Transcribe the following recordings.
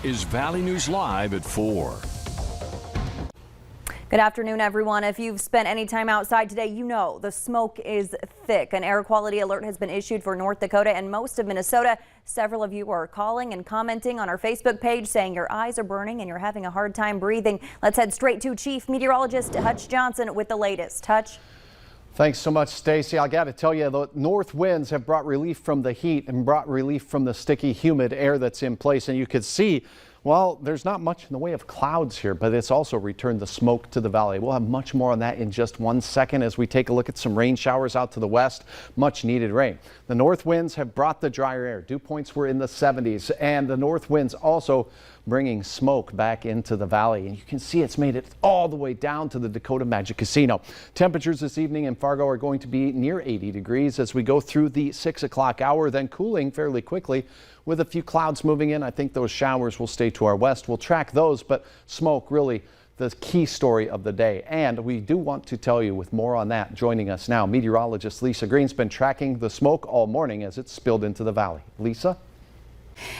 is Valley News Live at 4. Good afternoon, everyone. If you've spent any time outside today, you know the smoke is thick. An air quality alert has been issued for North Dakota and most of Minnesota. Several of you are calling and commenting on our Facebook page saying your eyes are burning and you're having a hard time breathing. Let's head straight to Chief Meteorologist Hutch Johnson with the latest. Hutch. Thanks so much, Stacy. I got to tell you, the north winds have brought relief from the heat and brought relief from the sticky, humid air that's in place. And you could see, well, there's not much in the way of clouds here, but it's also returned the smoke to the valley. We'll have much more on that in just 1 second as we take a look at some rain showers out to the west. Much needed rain. The north winds have brought the drier air. Dew points were in the 70s, and the north winds also bringing smoke back into the valley. And you can see it's made it all the way down to the Dakota Magic Casino. Temperatures this evening in Fargo are going to be near 80 degrees as we go through the 6 o'clock hour, then cooling fairly quickly with a few clouds moving in. I think those showers will stay to our west. We'll track those, but smoke really the key story of the day. And we do want to tell you with more on that. Joining us now, meteorologist Lisa Green's been tracking the smoke all morning as it spilled into the valley. Lisa?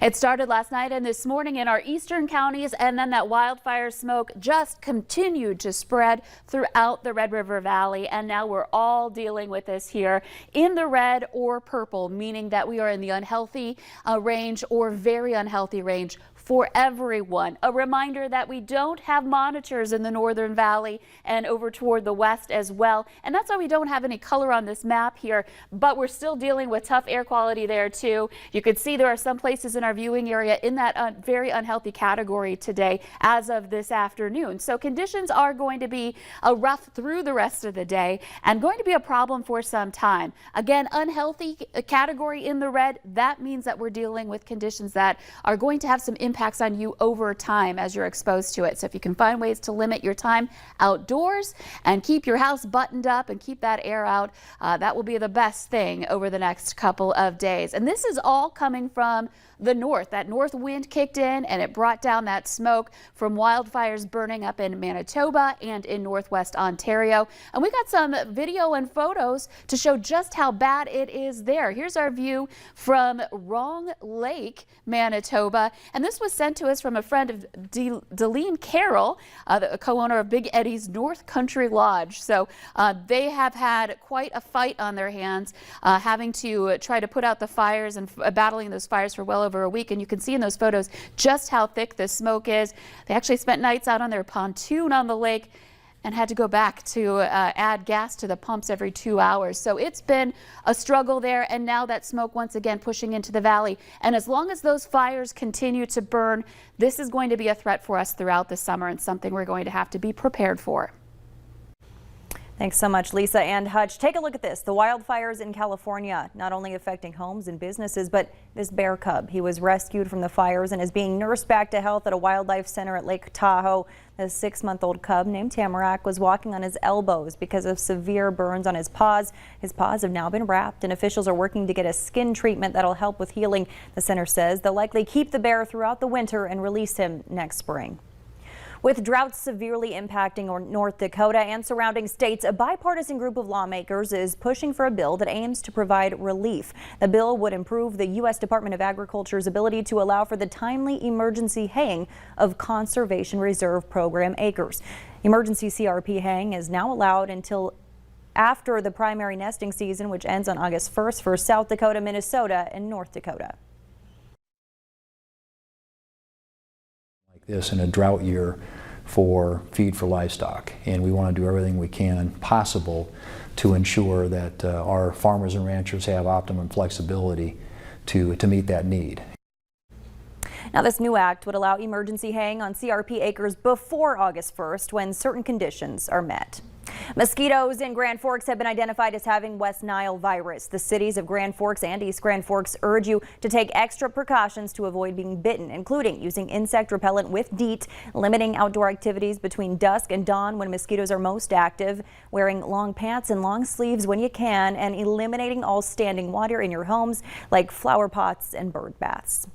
It started last night and this morning in our eastern counties, and then that wildfire smoke just continued to spread throughout the Red River Valley. And now we're all dealing with this here in the red or purple, meaning that we are in the unhealthy range or very unhealthy range for everyone. A reminder that we don't have monitors in the northern valley and over toward the west as well. And that's why we don't have any color on this map here, but we're still dealing with tough air quality there too. You can see there are some places in our viewing area in that very unhealthy category today as of this afternoon. So conditions are going to be rough through the rest of the day and going to be a problem for some time. Again, unhealthy category in the red, that means that we're dealing with conditions that are going to have some impacts on you over time as you're exposed to it. So if you can find ways to limit your time outdoors and keep your house buttoned up and keep that air out, that will be the best thing over the next couple of days. And this is all coming from the north. That north wind kicked in and it brought down that smoke from wildfires burning up in Manitoba and in northwest Ontario. And we got some video and photos to show just how bad it is there. Here's our view from Wrong Lake, Manitoba. And this was sent to us from a friend of Deline Carroll, the co-owner of Big Eddie's North Country Lodge. So they have had quite a fight on their hands, having to try to put out the fires and battling those fires for well over a week. And you can see in those photos just how thick this smoke is. They actually spent nights out on their pontoon on the lake and had to go back to add gas to the pumps every 2 hours. So it's been a struggle there, and now that smoke once again pushing into the valley. And as long as those fires continue to burn, this is going to be a threat for us throughout the summer and something we're going to have to be prepared for. Thanks so much, Lisa and Hutch. Take a look at this. The wildfires in California not only affecting homes and businesses, but this bear cub. He was rescued from the fires and is being nursed back to health at a wildlife center at Lake Tahoe. The 6-month-old cub named Tamarack was walking on his elbows because of severe burns on his paws. His paws have now been wrapped, and officials are working to get a skin treatment that'll help with healing. The center says they'll likely keep the bear throughout the winter and release him next spring. With droughts severely impacting North Dakota and surrounding states, a bipartisan group of lawmakers is pushing for a bill that aims to provide relief. The bill would improve the U.S. Department of Agriculture's ability to allow for the timely emergency haying of Conservation Reserve Program acres. Emergency CRP haying is now allowed until after the primary nesting season, which ends on August 1st for South Dakota, Minnesota, and North Dakota. This in a drought year for feed for livestock, and we want to do everything we can possible to ensure that our farmers and ranchers have optimum flexibility to meet that need. Now, this new act would allow emergency haying on CRP acres before August 1st when certain conditions are met. Mosquitoes in Grand Forks have been identified as having West Nile virus. The cities of Grand Forks and East Grand Forks urge you to take extra precautions to avoid being bitten, including using insect repellent with DEET, limiting outdoor activities between dusk and dawn when mosquitoes are most active, wearing long pants and long sleeves when you can, and eliminating all standing water in your homes like flower pots and bird baths.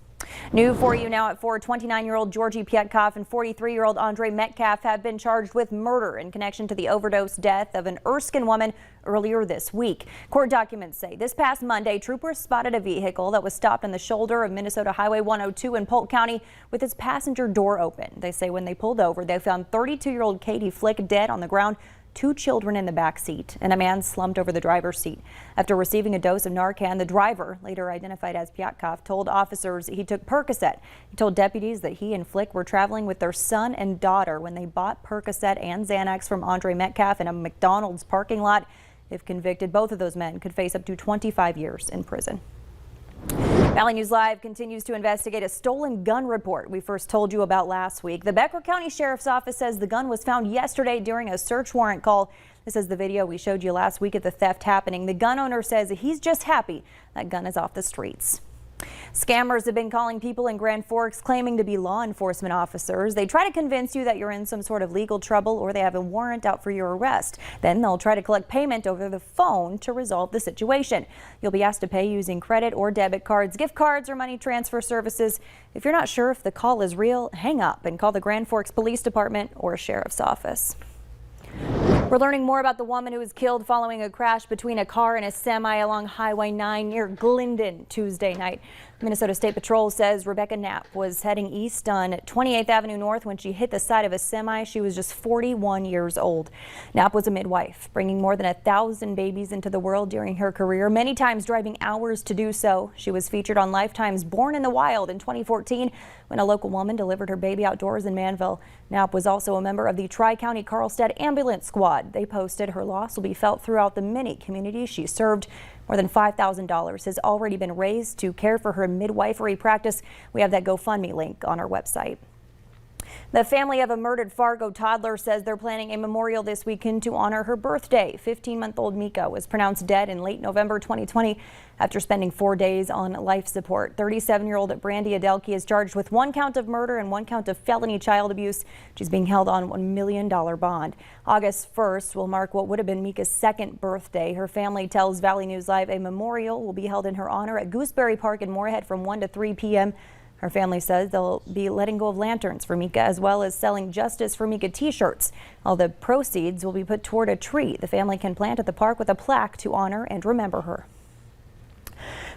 New for you now at 4, 29-year-old Georgie Pietkoff and 43-year-old Andre Metcalf have been charged with murder in connection to the overdose death of an Erskine woman earlier this week. Court documents say this past Monday, troopers spotted a vehicle that was stopped on the shoulder of Minnesota Highway 102 in Polk County with its passenger door open. They say when they pulled over, they found 32-year-old Katie Flick dead on the ground, 2 children in the back seat, and a man slumped over the driver's seat. After receiving a dose of Narcan, the driver, later identified as Piatkoff, told officers he took Percocet. He told deputies that he and Flick were traveling with their son and daughter when they bought Percocet and Xanax from Andre Metcalf in a McDonald's parking lot. If convicted, both of those men could face up to 25 years in prison. Valley News Live continues to investigate a stolen gun report we first told you about last week. The Becker County Sheriff's Office says the gun was found yesterday during a search warrant call. This is the video we showed you last week of the theft happening. The gun owner says he's just happy that gun is off the streets. Scammers have been calling people in Grand Forks claiming to be law enforcement officers. They try to convince you that you're in some sort of legal trouble or they have a warrant out for your arrest. Then they'll try to collect payment over the phone to resolve the situation. You'll be asked to pay using credit or debit cards, gift cards, or money transfer services. If you're not sure if the call is real, hang up and call the Grand Forks Police Department or a sheriff's office. We're learning more about the woman who was killed following a crash between a car and a semi along Highway 9 near Glendon Tuesday night. Minnesota State Patrol says Rebecca Knapp was heading east on 28th Avenue North when she hit the side of a semi. She was just 41 years old. Knapp was a midwife, bringing more than 1,000 babies into the world during her career, many times driving hours to do so. She was featured on Lifetime's Born in the Wild in 2014 when a local woman delivered her baby outdoors in Manville. Knapp was also a member of the Tri-County Carlstead Ambulance Squad. They posted her loss will be felt throughout the many communities she served. More than $5,000 has already been raised to care for her midwifery practice. We have that GoFundMe link on our website. The family of a murdered Fargo toddler says they're planning a memorial this weekend to honor her birthday. 15-month-old Mika was pronounced dead in late November 2020 after spending 4 days on life support. 37-year-old Brandy Adelke is charged with 1 count of murder and 1 count of felony child abuse. She's being held on $1 million bond. August 1st will mark what would have been Mika's 2nd birthday. Her family tells Valley News Live a memorial will be held in her honor at Gooseberry Park in Moorhead from 1 to 3 p.m. Her family says they'll be letting go of lanterns for Mika as well as selling Justice for Mika t-shirts. All the proceeds will be put toward a tree the family can plant at the park with a plaque to honor and remember her.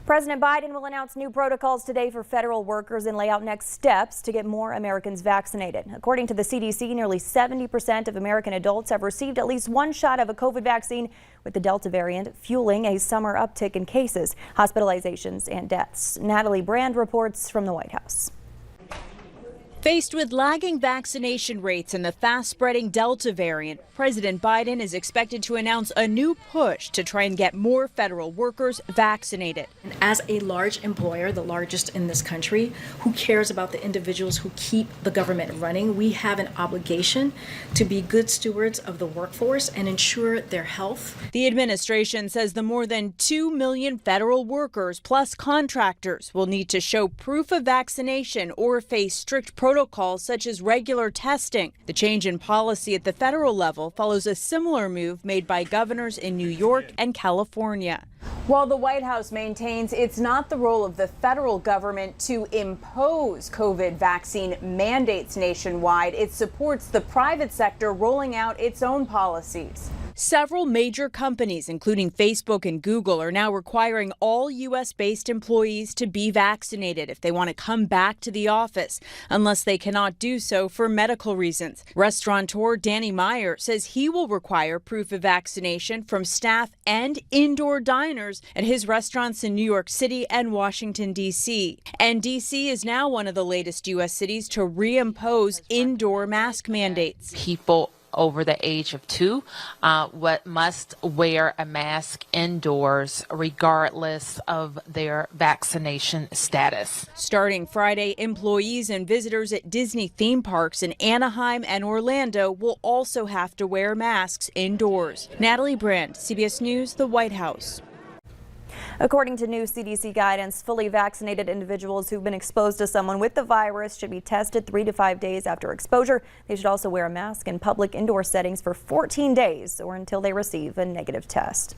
President Biden will announce new protocols today for federal workers and lay out next steps to get more Americans vaccinated. According to the CDC, nearly 70% of American adults have received at least 1 shot of a COVID vaccine, with the Delta variant fueling a summer uptick in cases, hospitalizations, and deaths. Natalie Brand reports from the White House. Faced with lagging vaccination rates and the fast-spreading Delta variant, President Biden is expected to announce a new push to try and get more federal workers vaccinated. As a large employer, the largest in this country, who cares about the individuals who keep the government running, we have an obligation to be good stewards of the workforce and ensure their health. The administration says the more than 2 million federal workers plus contractors will need to show proof of vaccination or face strict protocols such as regular testing. The change in policy at the federal level follows a similar move made by governors in New York and California. While the White House maintains it's not the role of the federal government to impose COVID vaccine mandates nationwide, it supports the private sector rolling out its own policies. Several major companies, including Facebook and Google, are now requiring all U.S.-based employees to be vaccinated if they want to come back to the office, unless they cannot do so for medical reasons. Restaurateur Danny Meyer says he will require proof of vaccination from staff and indoor diners at his restaurants in New York City and Washington, D.C. And D.C. is now one of the latest U.S. cities to reimpose indoor mask mandates. People over the age of 2 must wear a mask indoors regardless of their vaccination status. Starting Friday, employees and visitors at Disney theme parks in Anaheim and Orlando will also have to wear masks indoors. Natalie Brand, CBS News, the White House. According to new CDC guidance, fully vaccinated individuals who've been exposed to someone with the virus should be tested 3 to 5 days after exposure. They should also wear a mask in public indoor settings for 14 days or until they receive a negative test.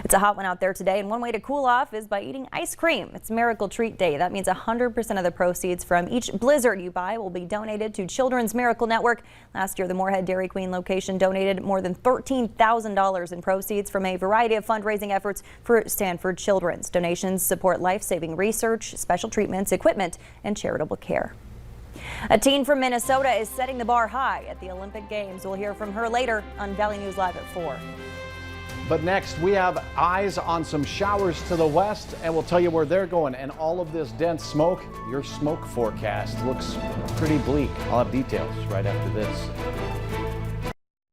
It's a hot one out there today, and one way to cool off is by eating ice cream. It's Miracle Treat Day. That means 100% of the proceeds from each blizzard you buy will be donated to Children's Miracle Network. Last year, the Moorhead Dairy Queen location donated more than $13,000 in proceeds from a variety of fundraising efforts for Stanford Children's. Donations support life-saving research, special treatments, equipment, and charitable care. A teen from Minnesota is setting the bar high at the Olympic Games. We'll hear from her later on Valley News Live at 4. But next, we have eyes on some showers to the west, and we'll tell you where they're going. And all of this dense smoke, your smoke forecast looks pretty bleak. I'll have details right after this.